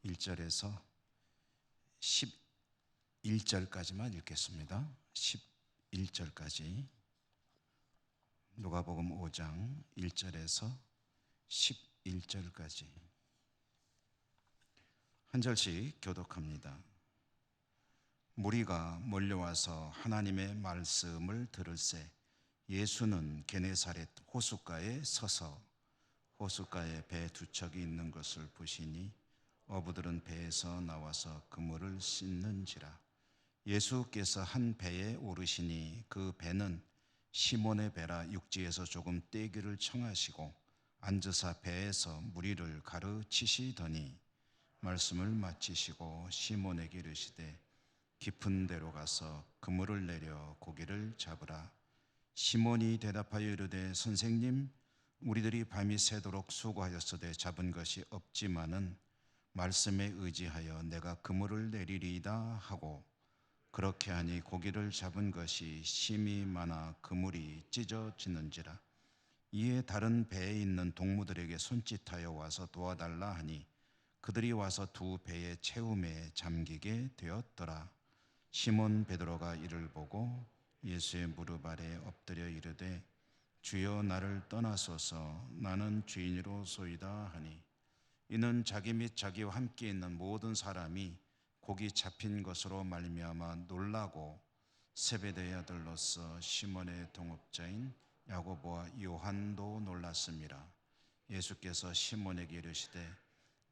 1절에서 11절까지만 읽겠습니다. 11절까지 누가복음 5장 1절에서 11절까지 한 절씩 교독합니다. 무리가 몰려와서 하나님의 말씀을 들을새 예수는 게네사렛 호숫가에 서서 호숫가에 배 두 척이 있는 것을 보시니 어부들은 배에서 나와서 그물을 씻는지라. 예수께서 한 배에 오르시니 그 배는 시몬의 배라 육지에서 조금 떼기를 청하시고 앉으사 배에서 무리를 가르치시더니 말씀을 마치시고 시몬에게 이르시되 깊은 데로 가서 그물을 내려 고기를 잡으라. 시몬이 대답하여 이르되 선생님, 우리들이 밤이 새도록 수고하였으되 잡은 것이 없지만은 말씀에 의지하여 내가 그물을 내리리이다 하고 그렇게 하니 고기를 잡은 것이 심히 많아 그물이 찢어지는지라. 이에 다른 배에 있는 동무들에게 손짓하여 와서 도와달라 하니 그들이 와서 두 배의 채움에 잠기게 되었더라. 시몬 베드로가 이를 보고 예수의 무릎 아래 엎드려 이르되 주여 나를 떠나소서 나는 죄인이로소이다 하니 이는 자기 및 자기와 함께 있는 모든 사람이 고기 잡힌 것으로 말미암아 놀라고 세베대의 아들로서 시몬의 동업자인 야고보와 요한도 놀랐습니다. 예수께서 시몬에게 이르시되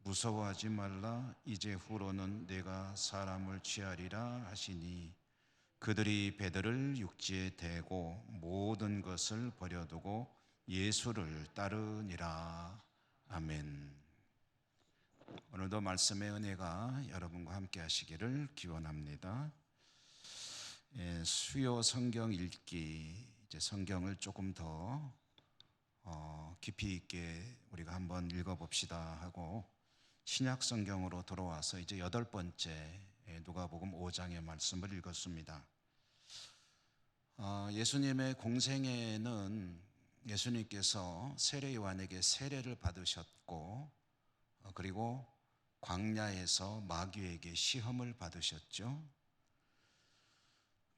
무서워하지 말라. 이제 후로는 내가 사람을 취하리라 하시니 그들이 배들을 육지에 대고 모든 것을 버려두고 예수를 따르니라. 아멘. 오늘도 말씀의 은혜가 여러분과 함께 하시기를 기원합니다. 수요 성경 읽기, 이제 성경을 조금 더 깊이 있게 우리가 한번 읽어봅시다 하고 신약 성경으로 돌아와서 이제 8번째 누가복음 5장의 말씀을 읽었습니다. 예수님의 공생애는 예수님께서 세례 요한에게 세례를 받으셨고 그리고 광야에서 마귀에게 시험을 받으셨죠.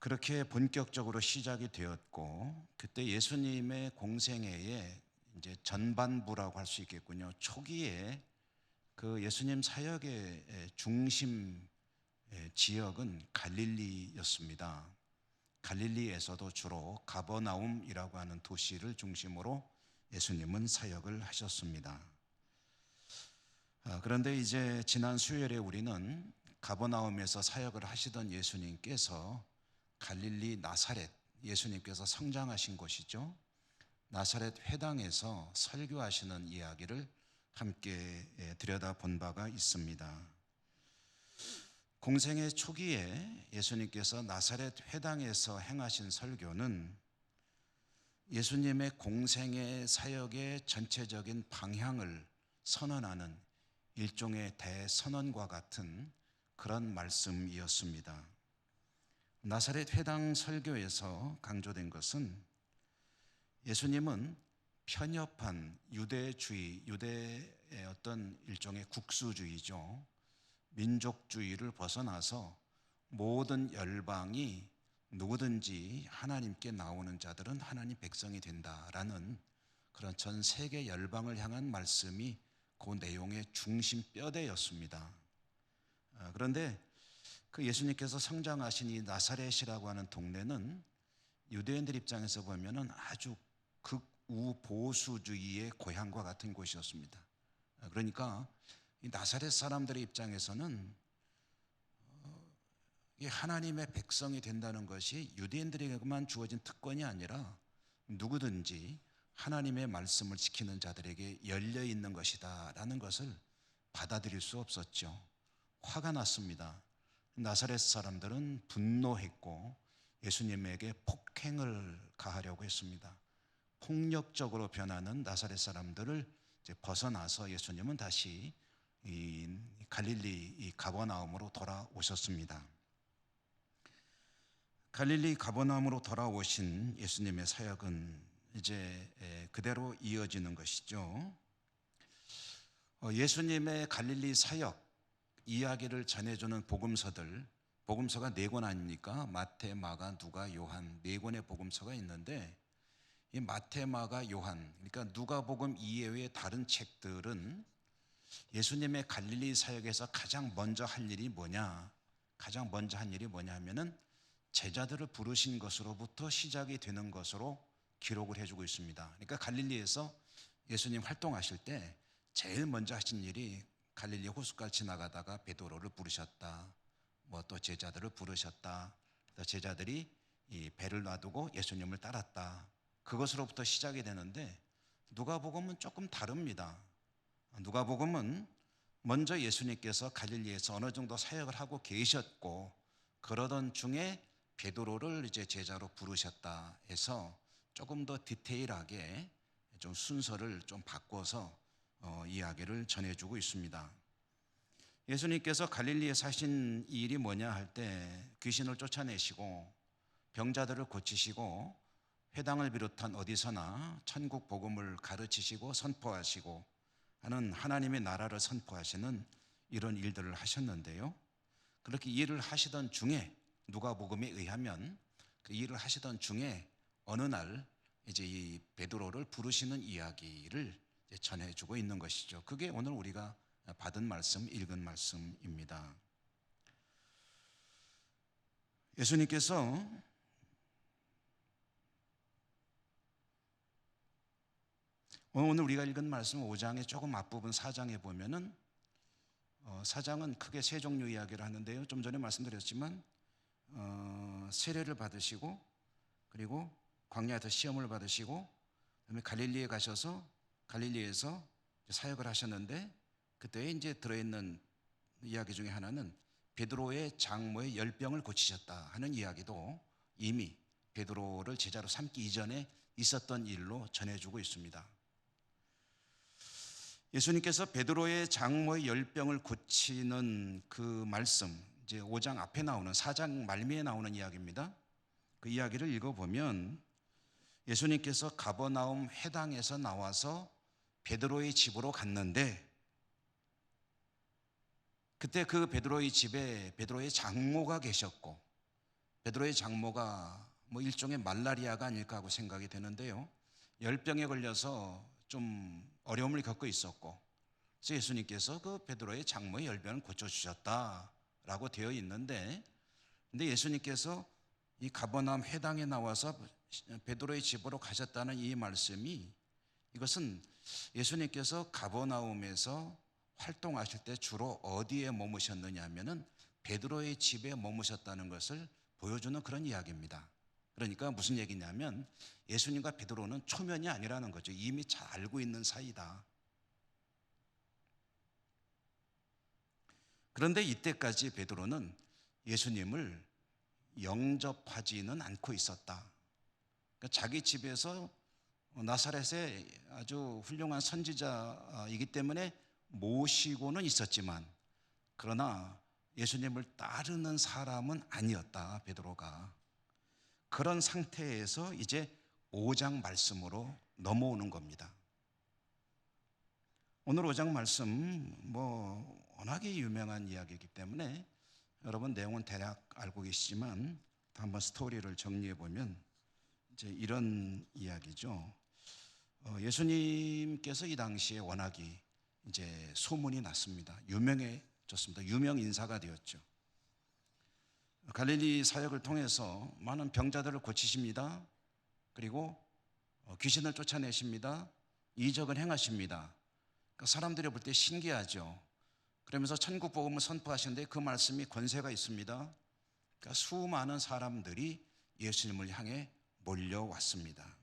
그렇게 본격적으로 시작이 되었고 그때 예수님의 공생애의 이제 전반부라고 할 수 있겠군요. 초기에 그 예수님 사역의 중심 지역은 갈릴리였습니다. 갈릴리에서도 주로 가버나움이라고 하는 도시를 중심으로 예수님은 사역을 하셨습니다. 그런데 이제 지난 수요일에 우리는 가버나움에서 사역을 하시던 예수님께서 갈릴리 나사렛, 예수님께서 성장하신 곳이죠. 나사렛 회당에서 설교하시는 이야기를 함께 들여다본 바가 있습니다. 공생의 초기에 예수님께서 나사렛 회당에서 행하신 설교는 예수님의 공생의 사역의 전체적인 방향을 선언하는 일종의 대선언과 같은 그런 말씀이었습니다. 나사렛 회당 설교에서 강조된 것은 예수님은 편협한 유대주의, 유대의 어떤 일종의 국수주의죠. 민족주의를 벗어나서 모든 열방이 누구든지 하나님께 나오는 자들은 하나님 백성이 된다라는 그런 전 세계 열방을 향한 말씀이 그 내용의 중심 뼈대였습니다. 그런데 그 예수님께서 성장하신 이 나사렛이라고 하는 동네는 유대인들 입장에서 보면은 아주 극우보수주의의 고향과 같은 곳이었습니다. 그러니까 이 나사렛 사람들의 입장에서는 하나님의 백성이 된다는 것이 유대인들에게만 주어진 특권이 아니라 누구든지 하나님의 말씀을 지키는 자들에게 열려 있는 것이다 라는 것을 받아들일 수 없었죠. 화가 났습니다. 나사렛 사람들은 분노했고 예수님에게 폭행을 가하려고 했습니다. 폭력적으로 변하는 나사렛 사람들을 이제 벗어나서 예수님은 다시 이 갈릴리 이 가버나움으로 돌아오셨습니다. 갈릴리 가버나움으로 돌아오신 예수님의 사역은 이제 그대로 이어지는 것이죠. 예수님의 갈릴리 사역, 이야기를 전해주는 복음서들, 복음서가 4권 아닙니까? 마태, 마가, 누가, 요한 4권의 복음서가 있는데 이 마태, 마가, 요한, 그러니까 누가복음 이외의 다른 책들은 예수님의 갈릴리 사역에서 가장 먼저 한 일이 뭐냐? 가장 먼저 한 일이 뭐냐 하면은 제자들을 부르신 것으로부터 시작이 되는 것으로 기록을 해주고 있습니다. 그러니까 갈릴리에서 예수님 활동하실 때 제일 먼저 하신 일이 갈릴리 호숫가를 지나가다가 베드로를 부르셨다. 뭐 또 제자들을 부르셨다. 또 제자들이 이 배를 놔두고 예수님을 따랐다. 그것으로부터 시작이 되는데 누가복음은 조금 다릅니다. 누가복음은 먼저 예수님께서 갈릴리에서 어느 정도 사역을 하고 계셨고 그러던 중에 베드로를 이제 제자로 부르셨다 해서 조금 더 디테일하게 좀 순서를 좀 바꿔서 이야기를 전해주고 있습니다. 예수님께서 갈릴리에 사신 일이 뭐냐 할 때 귀신을 쫓아내시고 병자들을 고치시고 회당을 비롯한 어디서나 천국 복음을 가르치시고 선포하시고 하는 하나님의 나라를 선포하시는 이런 일들을 하셨는데요. 그렇게 일을 하시던 중에 누가복음에 의하면 그 일을 하시던 중에 어느 날 이제 이 베드로를 부르시는 이야기를 전해주고 있는 것이죠. 그게 오늘 우리가 받은 말씀, 읽은 말씀입니다. 예수님께서 오늘 우리가 읽은 말씀 5장의 조금 앞부분 4장에 보면은 4장은 크게 세 종류 이야기를 하는데요. 좀 전에 말씀드렸지만 세례를 받으시고 그리고 광야에서 시험을 받으시고 그다음에 갈릴리에 가셔서 갈릴리에서 사역을 하셨는데 그때 이제 들어있는 이야기 중에 하나는 베드로의 장모의 열병을 고치셨다 하는 이야기도 이미 베드로를 제자로 삼기 이전에 있었던 일로 전해주고 있습니다. 예수님께서 베드로의 장모의 열병을 고치는 그 말씀, 이제 5장 앞에 나오는 4장 말미에 나오는 이야기입니다. 그 이야기를 읽어보면 예수님께서 가버나움 회당에서 나와서 베드로의 집으로 갔는데 그때 그 베드로의 집에 베드로의 장모가 계셨고 베드로의 장모가 뭐 일종의 말라리아가 아닐까 하고 생각이 되는데요. 열병에 걸려서 좀 어려움을 겪고 있었고 그래서 예수님께서 그 베드로의 장모의 열병을 고쳐주셨다라고 되어 있는데 근데 예수님께서 이 가버나움 회당에 나와서 베드로의 집으로 가셨다는 이 말씀이 이것은 예수님께서 가버나움에서 활동하실 때 주로 어디에 머무셨느냐 하면은 베드로의 집에 머무셨다는 것을 보여주는 그런 이야기입니다. 그러니까 무슨 얘기냐면 예수님과 베드로는 초면이 아니라는 거죠. 이미 잘 알고 있는 사이다. 그런데 이때까지 베드로는 예수님을 영접하지는 않고 있었다. 그러니까 자기 집에서 나사렛의 아주 훌륭한 선지자이기 때문에 모시고는 있었지만 그러나 예수님을 따르는 사람은 아니었다. 베드로가. 그런 상태에서 이제 5장 말씀으로 넘어오는 겁니다. 오늘 5장 말씀 뭐 워낙에 유명한 이야기이기 때문에 여러분 내용은 대략 알고 계시지만 한번 스토리를 정리해 보면 이제 이런 이야기죠. 예수님께서 이 당시에 워낙이 이제 소문이 났습니다. 유명해졌습니다. 유명 인사가 되었죠. 갈릴리 사역을 통해서 많은 병자들을 고치십니다. 그리고 귀신을 쫓아내십니다. 이적을 행하십니다. 그러니까 사람들이 볼 때 신기하죠. 그러면서 천국 복음을 선포하시는데 그 말씀이 권세가 있습니다. 그러니까 수많은 사람들이 예수님을 향해 몰려왔습니다.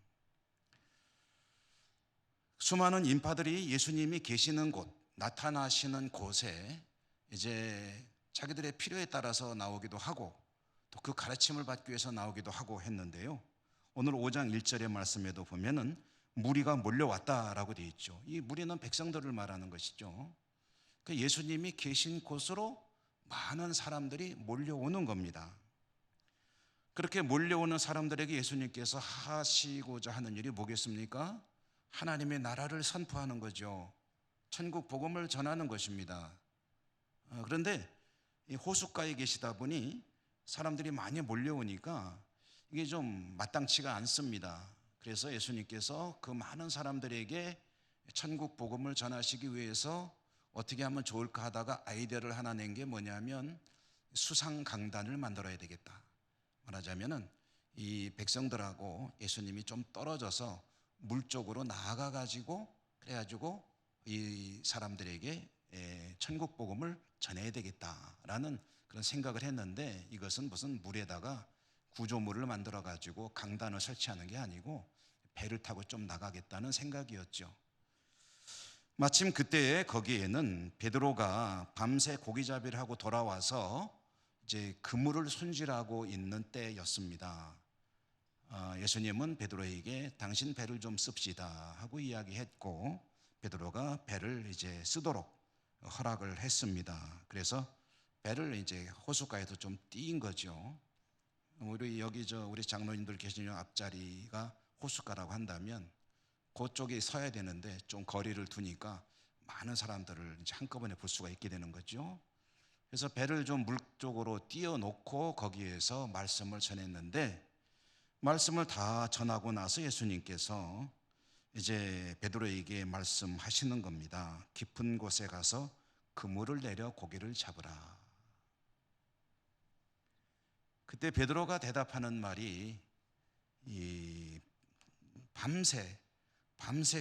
수많은 인파들이 예수님이 계시는 곳, 나타나시는 곳에 이제 자기들의 필요에 따라서 나오기도 하고 또 그 가르침을 받기 위해서 나오기도 하고 했는데요. 오늘 5장 1절의 말씀에도 보면은 무리가 몰려왔다라고 되어 있죠. 이 무리는 백성들을 말하는 것이죠. 예수님이 계신 곳으로 많은 사람들이 몰려오는 겁니다. 그렇게 몰려오는 사람들에게 예수님께서 하시고자 하는 일이 뭐겠습니까? 하나님의 나라를 선포하는 거죠. 천국 복음을 전하는 것입니다. 그런데 이 호숫가에 계시다 보니 사람들이 많이 몰려오니까 이게 좀 마땅치가 않습니다. 그래서 예수님께서 그 많은 사람들에게 천국 복음을 전하시기 위해서 어떻게 하면 좋을까 하다가 아이디어를 하나 낸 게 뭐냐면 수상 강단을 만들어야 되겠다. 말하자면은 이 백성들하고 예수님이 좀 떨어져서 물 쪽으로 나아가 가지고 그래가지고 이 사람들에게 천국 복음을 전해야 되겠다라는 그런 생각을 했는데, 이것은 무슨 물에다가 구조물을 만들어 가지고 강단을 설치하는 게 아니고 배를 타고 좀 나가겠다는 생각이었죠. 마침 그때에 거기에는 베드로가 밤새 고기잡이를 하고 돌아와서 이제 그물을 손질하고 있는 때였습니다. 예수님은 베드로에게 당신 배를 좀 씁시다 하고 이야기했고, 베드로가 배를 이제 쓰도록 허락을 했습니다. 그래서 배를 이제 호숫가에서 좀 띄인 거죠. 우리 여기 우리 장로님들 계시는 앞자리가 호숫가라고 한다면 그쪽에 서야 되는데 좀 거리를 두니까 많은 사람들을 이제 한꺼번에 볼 수가 있게 되는 거죠. 그래서 배를 좀 물 쪽으로 띄워놓고 거기에서 말씀을 전했는데, 말씀을 다 전하고 나서 예수님께서 이제 베드로에게 말씀하시는 겁니다. 깊은 곳에 가서 그물을 내려 고기를 잡으라. 그때 베드로가 대답하는 말이 이 밤새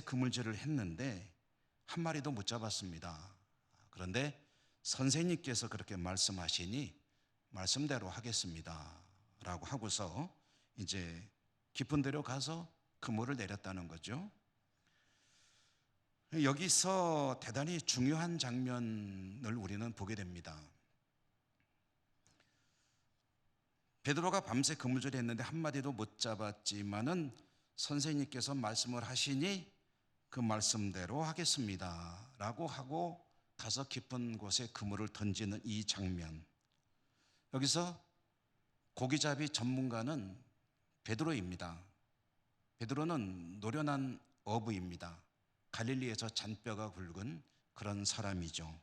그물질을 했는데 한 마리도 못 잡았습니다. 그런데 선생님께서 그렇게 말씀하시니 말씀대로 하겠습니다 라고 하고서 이제 깊은 데로 가서 그물을 내렸다는 거죠. 여기서 대단히 중요한 장면을 우리는 보게 됩니다. 베드로가 밤새 그물질을 했는데 한 마리도 못 잡았지만은 선생님께서 말씀을 하시니 그 말씀대로 하겠습니다 라고 하고 가서 깊은 곳에 그물을 던지는 이 장면. 여기서 고기잡이 전문가는 베드로입니다. 베드로는 노련한 어부입니다. 갈릴리에서 잔뼈가 굵은 그런 사람이죠.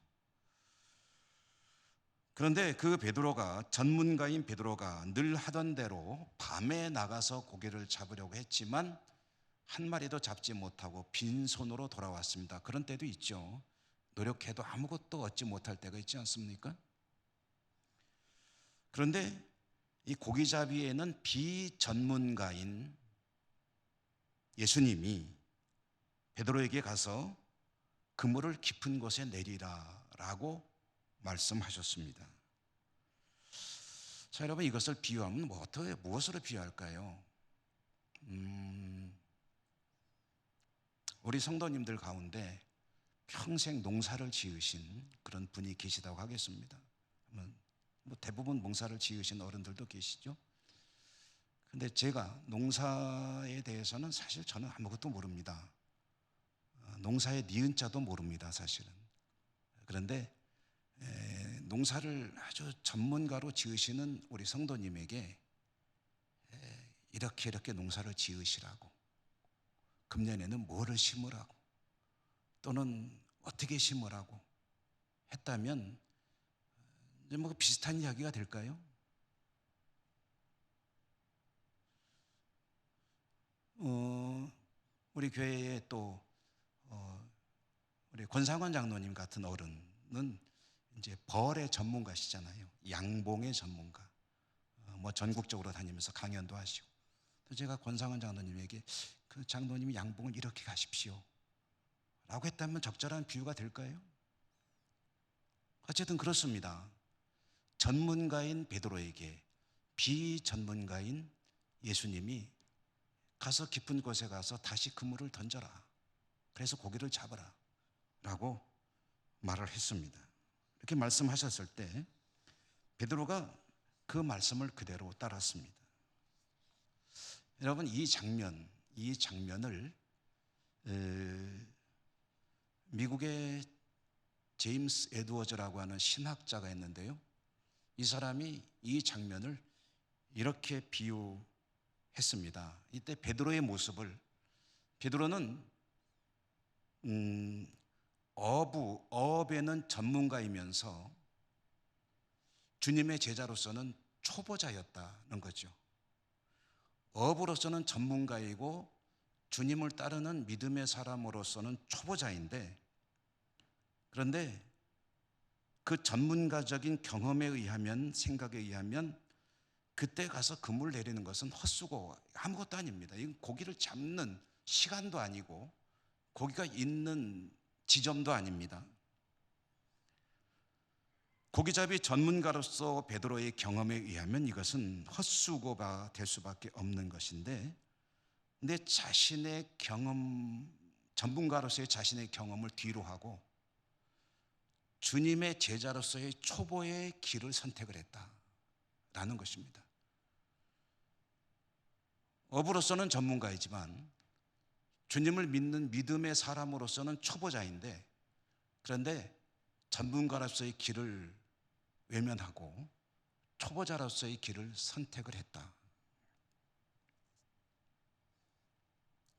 그런데 그 베드로가, 전문가인 베드로가 늘 하던 대로 밤에 나가서 고기를 잡으려고 했지만 한 마리도 잡지 못하고 빈손으로 돌아왔습니다. 그런 때도 있죠. 노력해도 아무것도 얻지 못할 때가 있지 않습니까? 그런데 이 고기잡이에는 비전문가인 예수님이 베드로에게 가서 그물을 깊은 곳에 내리라라고 말씀하셨습니다. 자, 여러분, 이것을 비유하면 무엇으로 비유할까요? 우리 성도님들 가운데 평생 농사를 지으신 그런 분이 계시다고 하겠습니다. 대부분 농사를 지으신 어른들도 계시죠. 근데 제가 농사에 대해서는 사실 저는 아무것도 모릅니다. 농사의 니은자도 모릅니다, 사실은. 그런데 농사를 아주 전문가로 지으시는 우리 성도님에게 이렇게 농사를 지으시라고, 금년에는 뭐를 심으라고, 또는 어떻게 심으라고 했다면 이제 뭐 비슷한 이야기가 될까요? 우리 교회에 또 우리 권상원 장로님 같은 어른은 이제 벌의 전문가시잖아요. 양봉의 전문가. 뭐 전국적으로 다니면서 강연도 하시고. 또 제가 권상원 장로님에게 그 장로님이 양봉을 이렇게 가십시오 라고 했다면 적절한 비유가 될까요? 어쨌든 그렇습니다. 전문가인 베드로에게 비전문가인 예수님이 가서 깊은 곳에 가서 다시 그물을 던져라, 그래서 고기를 잡아라 라고 말을 했습니다. 이렇게 말씀하셨을 때 베드로가 그 말씀을 그대로 따랐습니다. 여러분, 이 장면을 미국의 제임스 에드워즈라고 하는 신학자가 있는데요, 이 사람이 이 장면을 이렇게 비유했습니다. 이때 베드로의 모습을, 베드로는 어업에는 전문가이면서 주님의 제자로서는 초보자였다는 거죠. 업으로서는 전문가이고 주님을 따르는 믿음의 사람으로서는 초보자인데, 그런데 그 전문가적인 경험에 의하면, 생각에 의하면 그때 가서 그물 내리는 것은 헛수고 아무것도 아닙니다. 이건 고기를 잡는 시간도 아니고 고기가 있는 지점도 아닙니다. 고기잡이 전문가로서 베드로의 경험에 의하면 이것은 헛수고가 될 수밖에 없는 것인데, 근데 자신의 경험, 전문가로서의 자신의 경험을 뒤로 하고 주님의 제자로서의 초보의 길을 선택을 했다라는 것입니다. 업으로서는 전문가이지만 주님을 믿는 믿음의 사람으로서는 초보자인데, 그런데 전문가로서의 길을 외면하고 초보자로서의 길을 선택을 했다.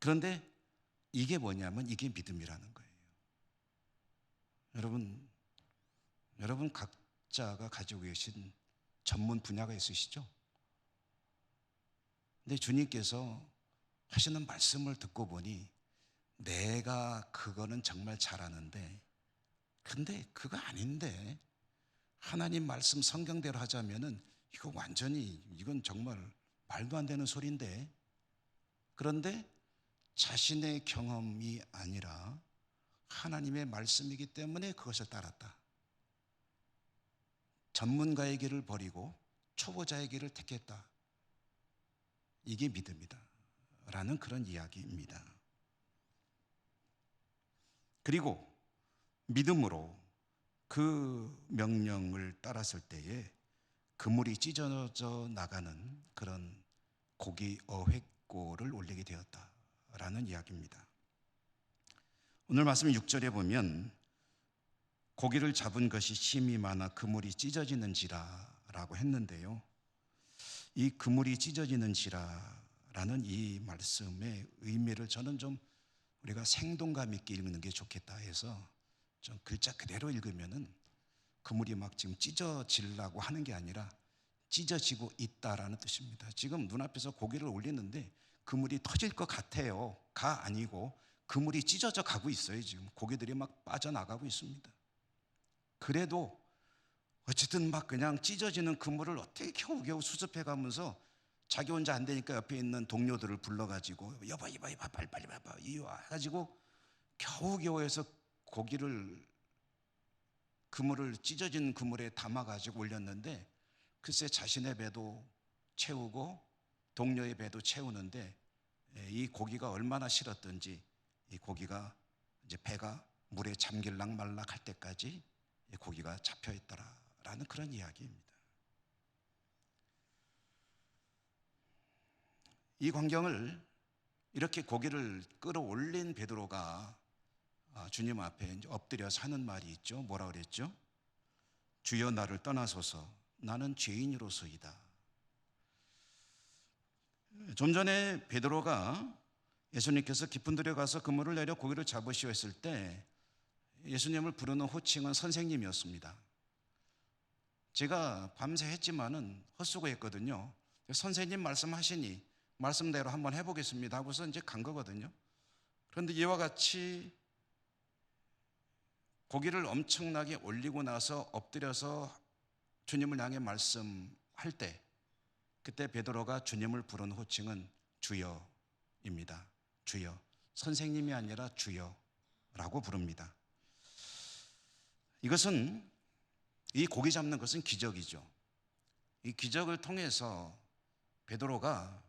그런데 이게 뭐냐면 이게 믿음이라는 거예요. 여러분 각자가 가지고 계신 전문 분야가 있으시죠? 근데 주님께서 하시는 말씀을 듣고 보니 내가 그거는 정말 잘하는데, 근데 그거 아닌데 하나님 말씀 성경대로 하자면은 이거 완전히 이건 정말 말도 안 되는 소리인데, 그런데 자신의 경험이 아니라 하나님의 말씀이기 때문에 그것을 따랐다. 전문가의 길을 버리고 초보자의 길을 택했다. 이게 믿음이다 라는 그런 이야기입니다. 그리고 믿음으로 그 명령을 따랐을 때에 그물이 찢어져 나가는 그런 고기 어획고를 올리게 되었다라는 이야기입니다. 오늘 말씀 6절에 보면 고기를 잡은 것이 심이 많아 그물이 찢어지는지라라고 했는데요. 이 그물이 찢어지는지라라는 이 말씀의 의미를 저는 좀 우리가 생동감 있게 읽는 게 좋겠다 해서 좀 글자 그대로 읽으면은 그물이 막 지금 찢어지려고 하는 게 아니라 찢어지고 있다라는 뜻입니다. 지금 눈앞에서 고기를 올리는데 그물이 터질 것 같아요. 가 아니고 그물이 찢어져 가고 있어요. 지금 고기들이 막 빠져나가고 있습니다. 그래도 어쨌든 막 그냥 찢어지는 그물을 어떻게 겨우겨우 수습해 가면서 자기 혼자 안 되니까 옆에 있는 동료들을 불러가지고 여봐 빨리 봐봐 이와 해가지고 겨우겨우 해서 고기를 그물을 찢어진 그물에 담아가지고 올렸는데, 글쎄 자신의 배도 채우고 동료의 배도 채우는데 이 고기가 얼마나 싫었던지 이 고기가 이제 배가 물에 잠길락 말락 할 때까지 이 고기가 잡혀 있더라라는 그런 이야기입니다. 이 광경을 이렇게 고기를 끌어올린 베드로가 주님 앞에 이제 엎드려서 하는 말이 있죠. 뭐라 그랬죠? 주여 나를 떠나소서 나는 죄인으로서이다. 좀 전에 베드로가 예수님께서 깊은 들에 가서 그물을 내려 고기를 잡으시오 했을 때 예수님을 부르는 호칭은 선생님이었습니다. 제가 밤새 했지만은 헛수고했거든요. 선생님 말씀하시니 말씀대로 한번 해보겠습니다 하고서 이제 간 거거든요. 그런데 이와 같이 고기를 엄청나게 올리고 나서 엎드려서 주님을 향해 말씀할 때, 그때 베드로가 주님을 부른 호칭은 주여입니다. 주여. 선생님이 아니라 주여라고 부릅니다. 이것은, 이 고기 잡는 것은 기적이죠. 이 기적을 통해서 베드로가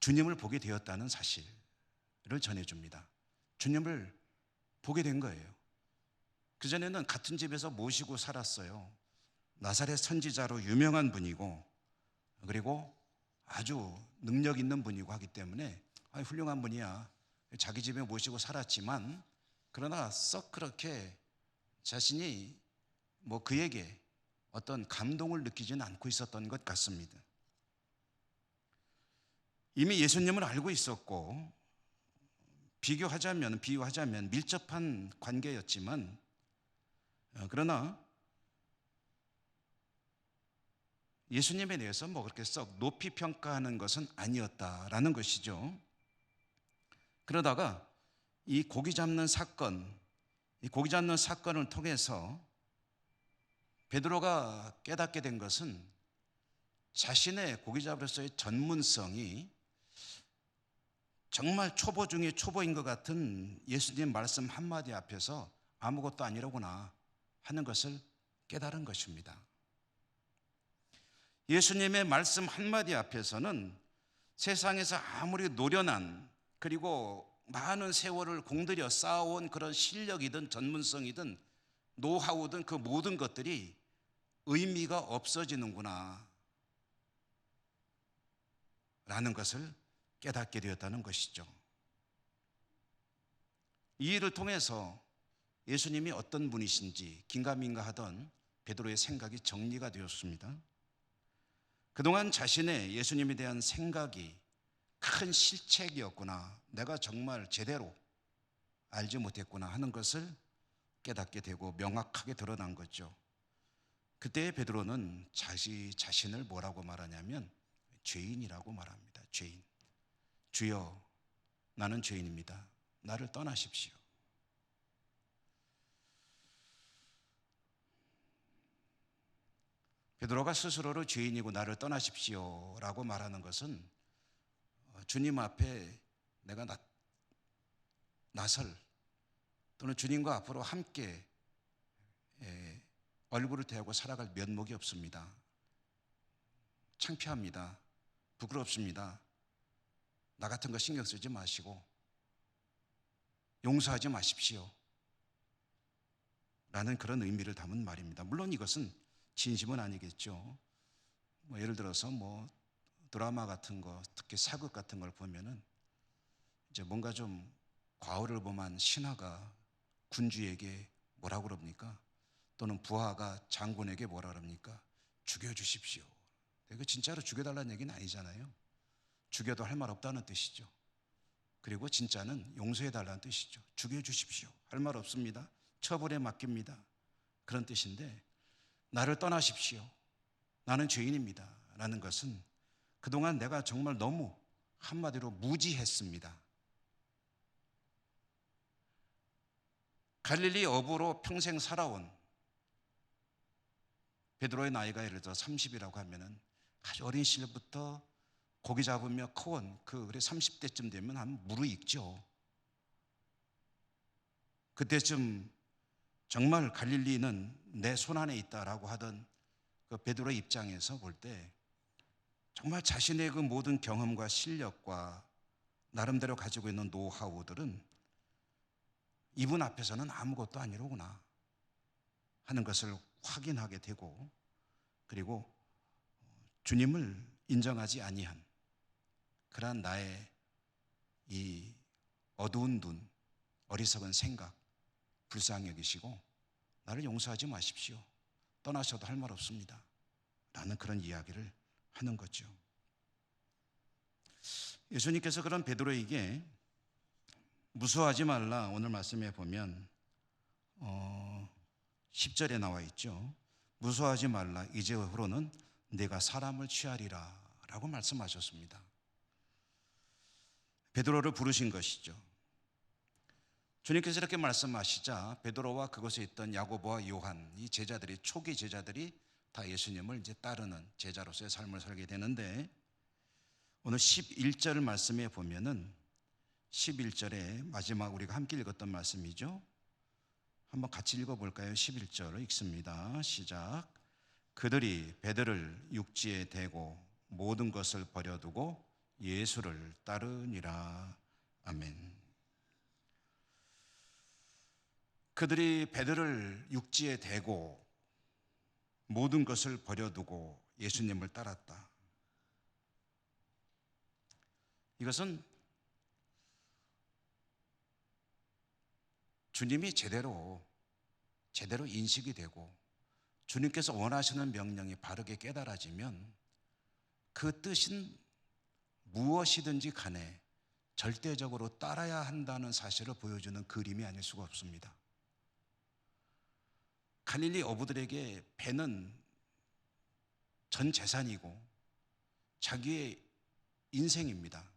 주님을 보게 되었다는 사실을 전해줍니다. 주님을 보게 된 거예요. 그전에는 같은 집에서 모시고 살았어요. 나사렛 선지자로 유명한 분이고, 그리고 아주 능력 있는 분이고 하기 때문에 훌륭한 분이야. 자기 집에 모시고 살았지만, 그러나 썩 그렇게 자신이 뭐 그에게 어떤 감동을 느끼지는 않고 있었던 것 같습니다. 이미 예수님을 알고 있었고, 비유하자면 밀접한 관계였지만, 그러나 예수님에 대해서 뭐 그렇게 썩 높이 평가하는 것은 아니었다라는 것이죠. 그러다가 이 고기 잡는 사건을 통해서 베드로가 깨닫게 된 것은 자신의 고기 잡으로서의 전문성이 정말 초보 중에 초보인 것 같은 예수님 말씀 한마디 앞에서 아무것도 아니로구나 하는 것을 깨달은 것입니다. 예수님의 말씀 한마디 앞에서는 세상에서 아무리 노련한 그리고 많은 세월을 공들여 쌓아온 그런 실력이든 전문성이든 노하우든 그 모든 것들이 의미가 없어지는구나 라는 것을 깨닫게 되었다는 것이죠. 이 일을 통해서 예수님이 어떤 분이신지 긴가민가 하던 베드로의 생각이 정리가 되었습니다. 그동안 자신의 예수님에 대한 생각이 큰 실책이었구나, 내가 정말 제대로 알지 못했구나 하는 것을 깨닫게 되고 명확하게 드러난 거죠. 그때 베드로는 자신을 뭐라고 말하냐면 죄인이라고 말합니다. 죄인. 주여, 나는 죄인입니다. 나를 떠나십시오. 베드로가 스스로를 죄인이고 나를 떠나십시오 라고 말하는 것은 주님 앞에 내가 나설 또는 주님과 앞으로 함께 얼굴을 대하고 살아갈 면목이 없습니다. 창피합니다. 부끄럽습니다. 나 같은 거 신경 쓰지 마시고 용서하지 마십시오 라는 그런 의미를 담은 말입니다. 물론 이것은 진심은 아니겠죠. 예를 들어서 드라마 같은 거, 특히 사극 같은 걸 보면은 이제 뭔가 좀 과오를 범한 신하가 군주에게 뭐라 그럽니까? 또는 부하가 장군에게 뭐라 그럽니까? 죽여주십시오. 이거 진짜로 죽여달라는 얘기는 아니잖아요. 죽여도 할 말 없다는 뜻이죠. 그리고 진짜는 용서해달라는 뜻이죠. 죽여주십시오. 할 말 없습니다. 처벌에 맡깁니다. 그런 뜻인데, 나를 떠나십시오. 나는 죄인입니다. 라는 것은 그동안 내가 정말 너무 한마디로 무지했습니다. 갈릴리 어부로 평생 살아온 베드로의 나이가 예를 들어 30이라고 하면은 아주 어린 시절부터 고기 잡으며 커온 그래 30대쯤 되면 한 무르익죠. 그때쯤 정말 갈릴리는 내 손안에 있다라고 하던 그 베드로의 입장에서 볼 때 정말 자신의 그 모든 경험과 실력과 나름대로 가지고 있는 노하우들은 이분 앞에서는 아무것도 아니로구나 하는 것을 확인하게 되고, 그리고 주님을 인정하지 아니한 그러한 나의 이 어두운 눈, 어리석은 생각 불쌍히 여기시고 나를 용서하지 마십시오. 떠나셔도 할 말 없습니다. 라는 그런 이야기를 하는 거죠. 예수님께서 그런 베드로에게 무서워하지 말라, 오늘 말씀에 보면 10절에 나와 있죠. 무서워하지 말라, 이제후로는 내가 사람을 취하리라 라고 말씀하셨습니다. 베드로를 부르신 것이죠. 주님께서 이렇게 말씀하시자 베드로와 그곳에 있던 야고보와 요한, 이 제자들이, 초기 제자들이 다 예수님을 이제 따르는 제자로서의 삶을 살게 되는데, 오늘 11절 말씀에 보면은 11절에 마지막 우리가 함께 읽었던 말씀이죠. 한번 같이 읽어볼까요? 11절을 읽습니다. 시작. 그들이 배들을 육지에 대고 모든 것을 버려두고 예수를 따르니라. 아멘. 그들이 배들을 육지에 대고 모든 것을 버려두고 예수님을 따랐다. 이것은 주님이 제대로 인식이 되고 주님께서 원하시는 명령이 바르게 깨달아지면 그 뜻은 무엇이든지 간에 절대적으로 따라야 한다는 사실을 보여주는 그림이 아닐 수가 없습니다. 갈릴리 어부들에게 배는 전 재산이고 자기의 인생입니다.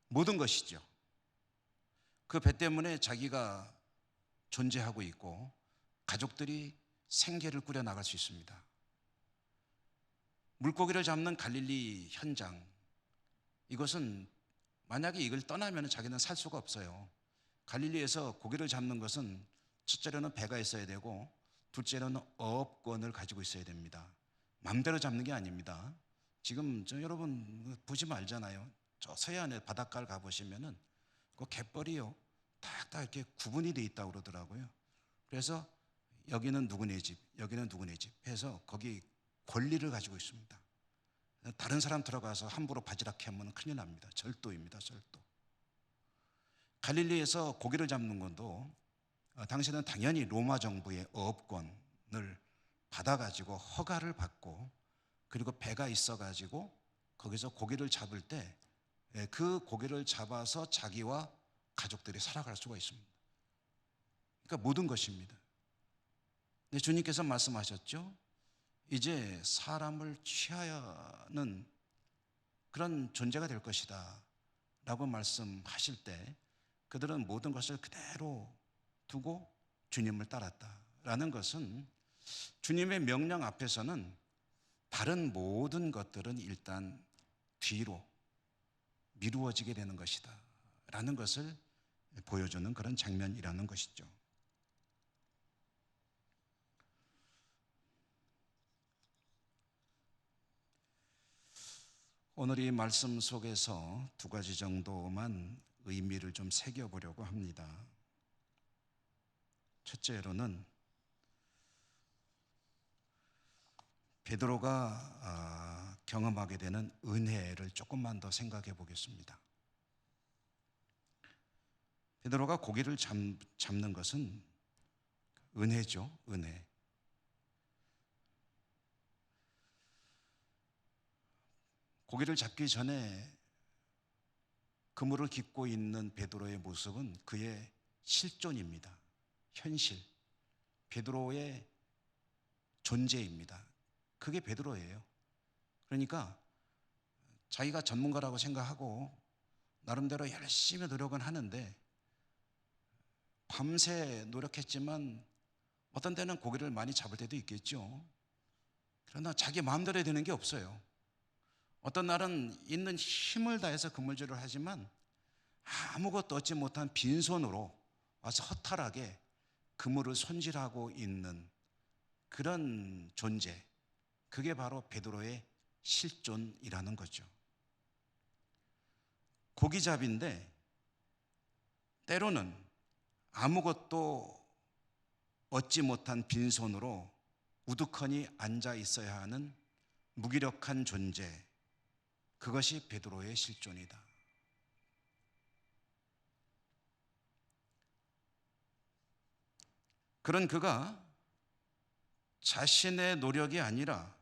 모든 것이죠. 그 배 때문에 자기가 존재하고 있고 가족들이 생계를 꾸려나갈 수 있습니다. 물고기를 잡는 갈릴리 현장, 이것은 만약에 이걸 떠나면 자기는 살 수가 없어요. 갈릴리에서 고기를 잡는 것은 첫째로는 배가 있어야 되고 둘째로는 어업권을 가지고 있어야 됩니다. 마음대로 잡는 게 아닙니다. 지금 여러분 보시면 알잖아요. 저 서해안에 바닷가를 가보시면은 그 갯벌이요 딱딱 이렇게 구분이 돼 있다고 그러더라고요. 그래서 여기는 누구네 집, 여기는 누구네 집 해서 거기 권리를 가지고 있습니다. 다른 사람 들어가서 함부로 바지락 하면 큰일 납니다. 절도입니다. 절도. 갈릴리에서 고기를 잡는 것도 당시에는 당연히 로마 정부의 어업권을 받아가지고 허가를 받고 그리고 배가 있어가지고 거기서 고기를 잡을 때 그 고기를 잡아서 자기와 가족들이 살아갈 수가 있습니다. 그러니까 모든 것입니다. 근데 주님께서 말씀하셨죠. 이제 사람을 취하는 그런 존재가 될 것이다 라고 말씀하실 때 그들은 모든 것을 그대로 두고 주님을 따랐다라는 것은 주님의 명령 앞에서는 다른 모든 것들은 일단 뒤로 미루어지게 되는 것이다 라는 것을 보여주는 그런 장면이라는 것이죠. 오늘 이 말씀 속에서 두 가지 정도만 의미를 좀 새겨보려고 합니다. 첫째로는 베드로가 경험하게 되는 은혜를 조금만 더 생각해 보겠습니다. 베드로가 고기를 잡는 것은 은혜죠, 은혜. 고기를 잡기 전에 그물을 깃고 있는 베드로의 모습은 그의 실존입니다. 현실, 베드로의 존재입니다. 그게 베드로예요. 그러니까 자기가 전문가라고 생각하고 나름대로 열심히 노력은 하는데 밤새 노력했지만 어떤 때는 고기를 많이 잡을 때도 있겠죠. 그러나 자기 마음대로 되는 게 없어요. 어떤 날은 있는 힘을 다해서 그물질을 하지만 아무것도 얻지 못한 빈손으로 와서 허탈하게 그물을 손질하고 있는 그런 존재, 그게 바로 베드로의 실존이라는 거죠. 고기잡인데 때로는 아무것도 얻지 못한 빈손으로 우두커니 앉아 있어야 하는 무기력한 존재, 그것이 베드로의 실존이다. 그런 그가 자신의 노력이 아니라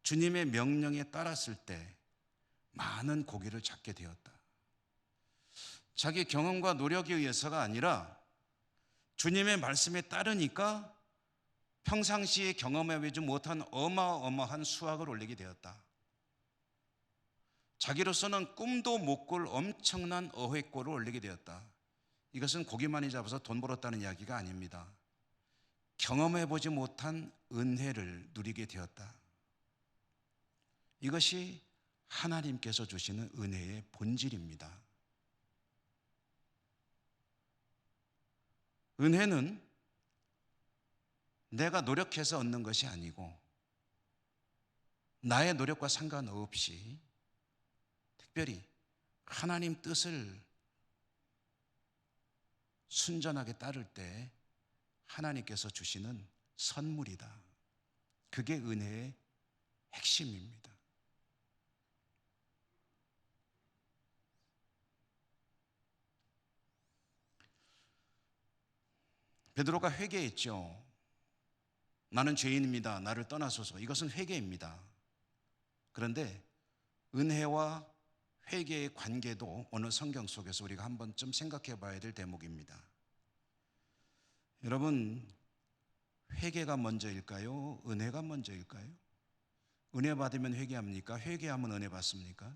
주님의 명령에 따랐을 때 많은 고기를 잡게 되었다. 자기 경험과 노력에 의해서가 아니라 주님의 말씀에 따르니까 평상시에 경험해보지 못한 어마어마한 수확을 올리게 되었다. 자기로서는 꿈도 못 꿀 엄청난 어획고를 올리게 되었다. 이것은 고기 많이 잡아서 돈 벌었다는 이야기가 아닙니다. 경험해보지 못한 은혜를 누리게 되었다. 이것이 하나님께서 주시는 은혜의 본질입니다. 은혜는 내가 노력해서 얻는 것이 아니고 나의 노력과 상관없이 특별히 하나님 뜻을 순전하게 따를 때 하나님께서 주시는 선물이다. 그게 은혜의 핵심입니다. 베드로가 회개했죠. 나는 죄인입니다. 나를 떠나소서. 이것은 회개입니다. 그런데 은혜와 회개의 관계도 오늘 성경 속에서 우리가 한 번쯤 생각해 봐야 될 대목입니다. 여러분, 회개가 먼저일까요? 은혜가 먼저일까요? 은혜 받으면 회개합니까? 회개하면 은혜 받습니까?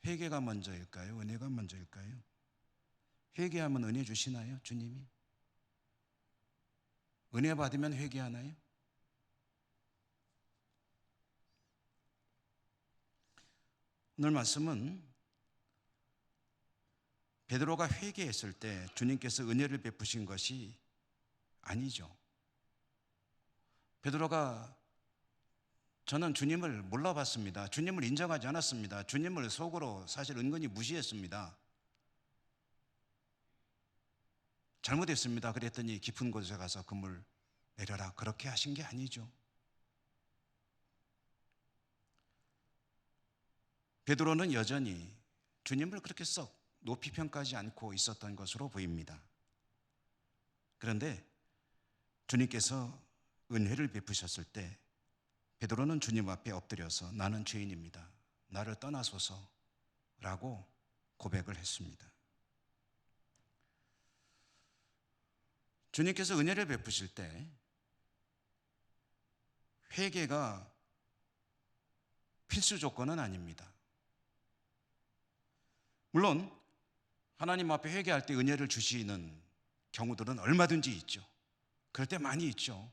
회개가 먼저일까요? 은혜가 먼저일까요? 회개하면 은혜 주시나요? 주님이? 은혜 받으면 회개하나요? 오늘 말씀은 베드로가 회개했을 때 주님께서 은혜를 베푸신 것이 아니죠. 베드로가 저는 주님을 몰라봤습니다. 주님을 인정하지 않았습니다. 주님을 속으로 사실 은근히 무시했습니다. 잘못했습니다. 그랬더니 깊은 곳에 가서 그물 내려라. 그렇게 하신 게 아니죠. 베드로는 여전히 주님을 그렇게 썩 높이 평가하지 않고 있었던 것으로 보입니다. 그런데 주님께서 은혜를 베푸셨을 때 베드로는 주님 앞에 엎드려서 나는 죄인입니다. 나를 떠나소서라고 고백을 했습니다. 주님께서 은혜를 베푸실 때 회개가 필수 조건은 아닙니다. 물론 하나님 앞에 회개할 때 은혜를 주시는 경우들은 얼마든지 있죠. 그럴 때 많이 있죠.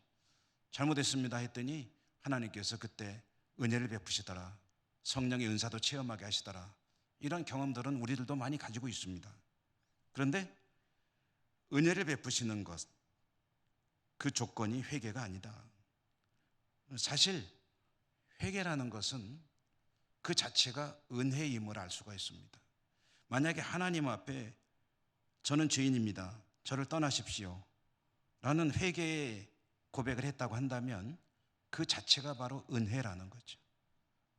잘못했습니다 했더니 하나님께서 그때 은혜를 베푸시더라. 성령의 은사도 체험하게 하시더라. 이런 경험들은 우리들도 많이 가지고 있습니다. 그런데 은혜를 베푸시는 것, 그 조건이 회개가 아니다. 사실 회개라는 것은 그 자체가 은혜임을 알 수가 있습니다. 만약에 하나님 앞에 저는 죄인입니다. 저를 떠나십시오. 라는 회개의 고백을 했다고 한다면 그 자체가 바로 은혜라는 거죠.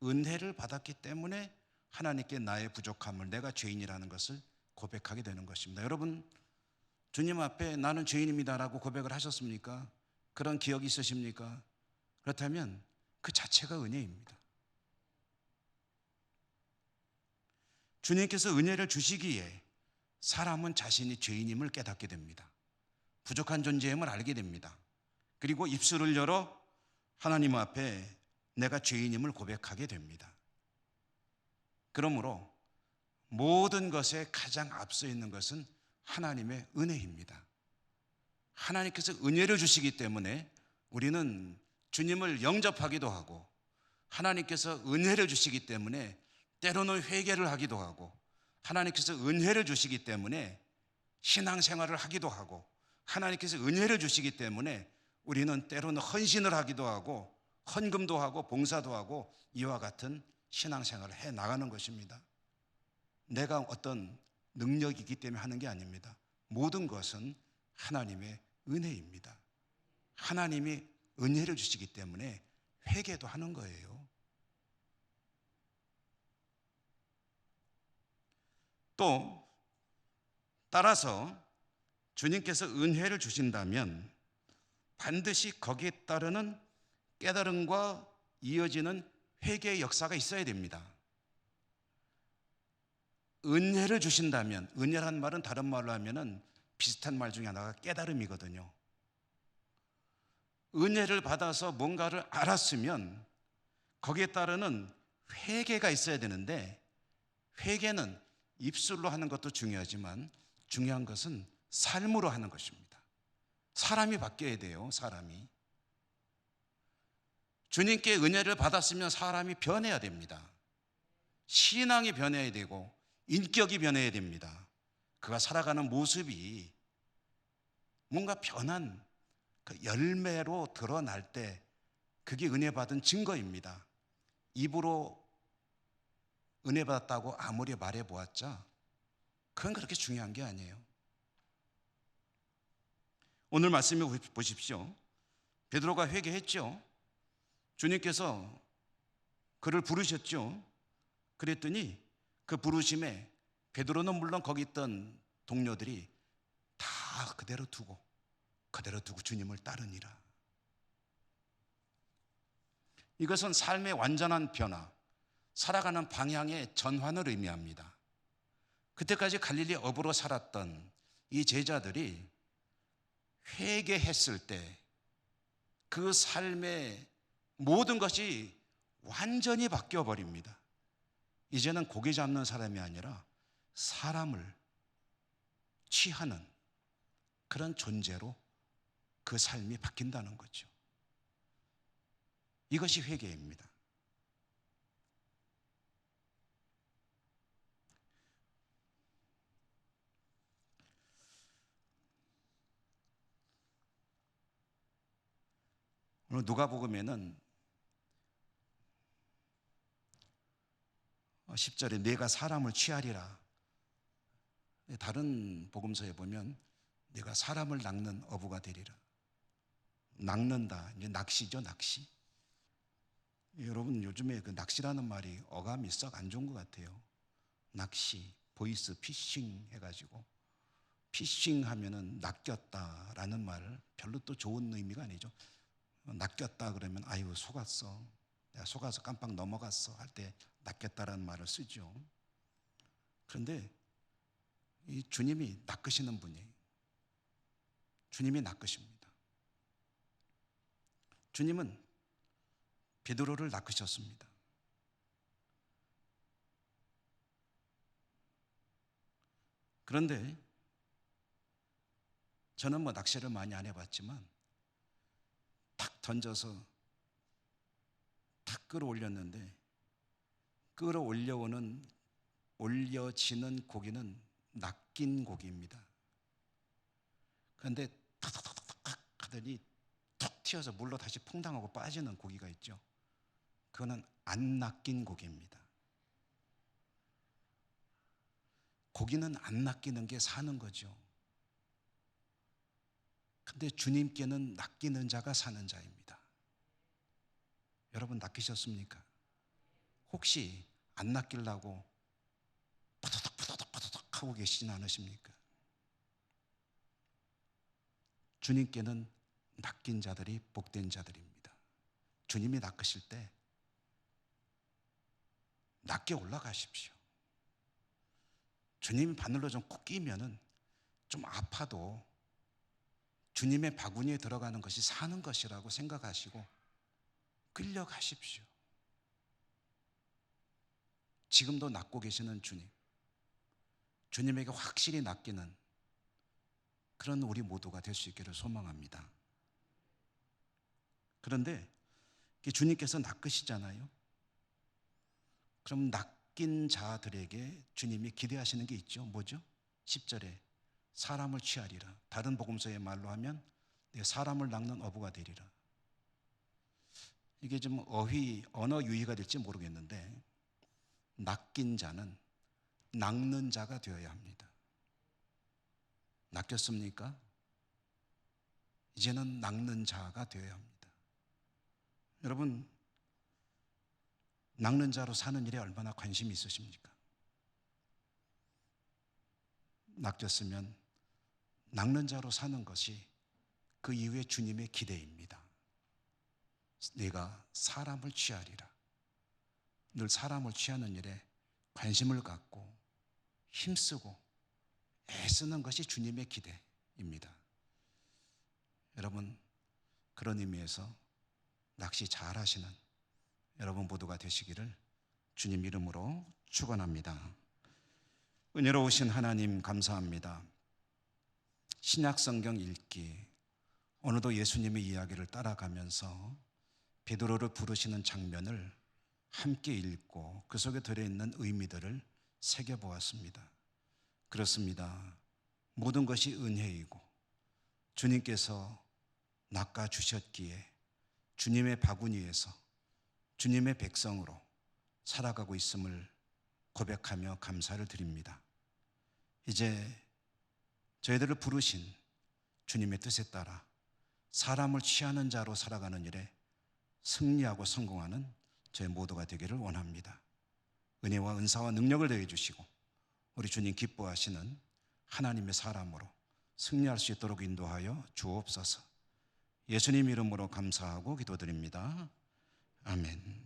은혜를 받았기 때문에 하나님께 나의 부족함을, 내가 죄인이라는 것을 고백하게 되는 것입니다. 여러분, 주님 앞에 나는 죄인입니다라고 고백을 하셨습니까? 그런 기억이 있으십니까? 그렇다면 그 자체가 은혜입니다. 주님께서 은혜를 주시기에 사람은 자신이 죄인임을 깨닫게 됩니다. 부족한 존재임을 알게 됩니다. 그리고 입술을 열어 하나님 앞에 내가 죄인임을 고백하게 됩니다. 그러므로 모든 것에 가장 앞서 있는 것은 하나님의 은혜입니다. 하나님께서 은혜를 주시기 때문에 우리는 주님을 영접하기도 하고, 하나님께서 은혜를 주시기 때문에 때로는 회개를 하기도 하고, 하나님께서 은혜를 주시기 때문에 신앙생활을 하기도 하고, 하나님께서 은혜를 주시기 때문에 우리는 때로는 헌신을 하기도 하고 헌금도 하고 봉사도 하고 이와 같은 신앙생활을 해 나가는 것입니다. 내가 어떤 능력이기 때문에 하는 게 아닙니다. 모든 것은 하나님의 은혜입니다. 하나님이 은혜를 주시기 때문에 회개도 하는 거예요. 또 따라서 주님께서 은혜를 주신다면 반드시 거기에 따르는 깨달음과 이어지는 회개의 역사가 있어야 됩니다. 은혜를 주신다면, 은혜란 말은 다른 말로 하면은 비슷한 말 중에 하나가 깨달음이거든요. 은혜를 받아서 뭔가를 알았으면 거기에 따르는 회개가 있어야 되는데, 회개는 입술로 하는 것도 중요하지만 중요한 것은 삶으로 하는 것입니다. 사람이 바뀌어야 돼요. 사람이. 주님께 은혜를 받았으면 사람이 변해야 됩니다. 신앙이 변해야 되고 인격이 변해야 됩니다. 그가 살아가는 모습이 뭔가 변한 그 열매로 드러날 때 그게 은혜 받은 증거입니다. 입으로 은혜 받았다고 아무리 말해 보았자 그건 그렇게 중요한 게 아니에요. 오늘 말씀을 보십시오. 베드로가 회개했죠. 주님께서 그를 부르셨죠. 그랬더니 그 부르심에 베드로는 물론 거기 있던 동료들이 다 그대로 두고 주님을 따르니라. 이것은 삶의 완전한 변화, 살아가는 방향의 전환을 의미합니다. 그때까지 갈릴리 어부로 살았던 이 제자들이 회개했을 때 그 삶의 모든 것이 완전히 바뀌어 버립니다. 이제는 고기 잡는 사람이 아니라 사람을 취하는 그런 존재로 그 삶이 바뀐다는 거죠. 이것이 회개입니다. 오늘 누가복음에는 10절에 내가 사람을 취하리라. 다른 복음서에 보면 내가 사람을 낚는 어부가 되리라. 낚는다, 이제 낚시죠, 낚시. 여러분 요즘에 그 낚시라는 말이 어감이 썩 안 좋은 것 같아요. 낚시, 보이스 피싱 해가지고 피싱 하면은 낚였다라는 말, 별로 또 좋은 의미가 아니죠. 낚였다 그러면 아유 속았어, 내가 속아서 깜빡 넘어갔어 할 때 낚였다라는 말을 쓰죠. 그런데 이 주님이 낚으시는 분이에요. 주님이 낚으십니다. 주님은 베드로를 낚으셨습니다. 그런데 저는 뭐 낚시를 많이 안 해봤지만 탁 던져서 탁 끌어올렸는데 올려지는 고기는 낚인 고기입니다. 그런데 탁탁탁탁 하더니 툭 튀어서 물로 다시 퐁당하고 빠지는 고기가 있죠. 그거는 안 낚인 고기입니다. 고기는 안 낚이는 게 사는 거죠. 근데 주님께는 낚이는 자가 사는 자입니다. 여러분 낚이셨습니까? 혹시 안 낚이려고 푸덕푸덕푸덕푸덕 하고 계시진 않으십니까? 주님께는 낚인 자들이 복된 자들입니다. 주님이 낚으실 때 낮게 올라가십시오. 주님이 바늘로 좀 콕 끼면은 좀 아파도 주님의 바구니에 들어가는 것이 사는 것이라고 생각하시고 끌려가십시오. 지금도 낚고 계시는 주님, 주님에게 확실히 낚이는 그런 우리 모두가 될 수 있기를 소망합니다. 그런데 주님께서 낚으시잖아요. 그럼 낚인 자들에게 주님이 기대하시는 게 있죠. 뭐죠? 10절에 사람을 취하리라. 다른 복음서의 말로 하면 사람을 낚는 어부가 되리라. 이게 좀 언어 유희가 될지 모르겠는데 낚인 자는 낚는 자가 되어야 합니다. 낚였습니까? 이제는 낚는 자가 되어야 합니다. 여러분 낚는 자로 사는 일에 얼마나 관심이 있으십니까? 낚였으면 낚는 자로 사는 것이 그 이후에 주님의 기대입니다. 내가 사람을 취하리라. 늘 사람을 취하는 일에 관심을 갖고 힘쓰고 애쓰는 것이 주님의 기대입니다. 여러분 그런 의미에서 낚시 잘 하시는 여러분 모두가 되시기를 주님 이름으로 축원합니다. 은혜로우신 하나님 감사합니다. 신약 성경 읽기, 오늘도 예수님의 이야기를 따라가면서 베드로를 부르시는 장면을 함께 읽고 그 속에 들어있는 의미들을 새겨보았습니다. 그렇습니다. 모든 것이 은혜이고 주님께서 낚아주셨기에 주님의 바구니에서 주님의 백성으로 살아가고 있음을 고백하며 감사를 드립니다. 이제 저희들을 부르신 주님의 뜻에 따라 사람을 취하는 자로 살아가는 일에 승리하고 성공하는 저희 모두가 되기를 원합니다. 은혜와 은사와 능력을 더해 주시고 우리 주님 기뻐하시는 하나님의 사람으로 승리할 수 있도록 인도하여 주옵소서. 예수님 이름으로 감사하고 기도드립니다. 아멘.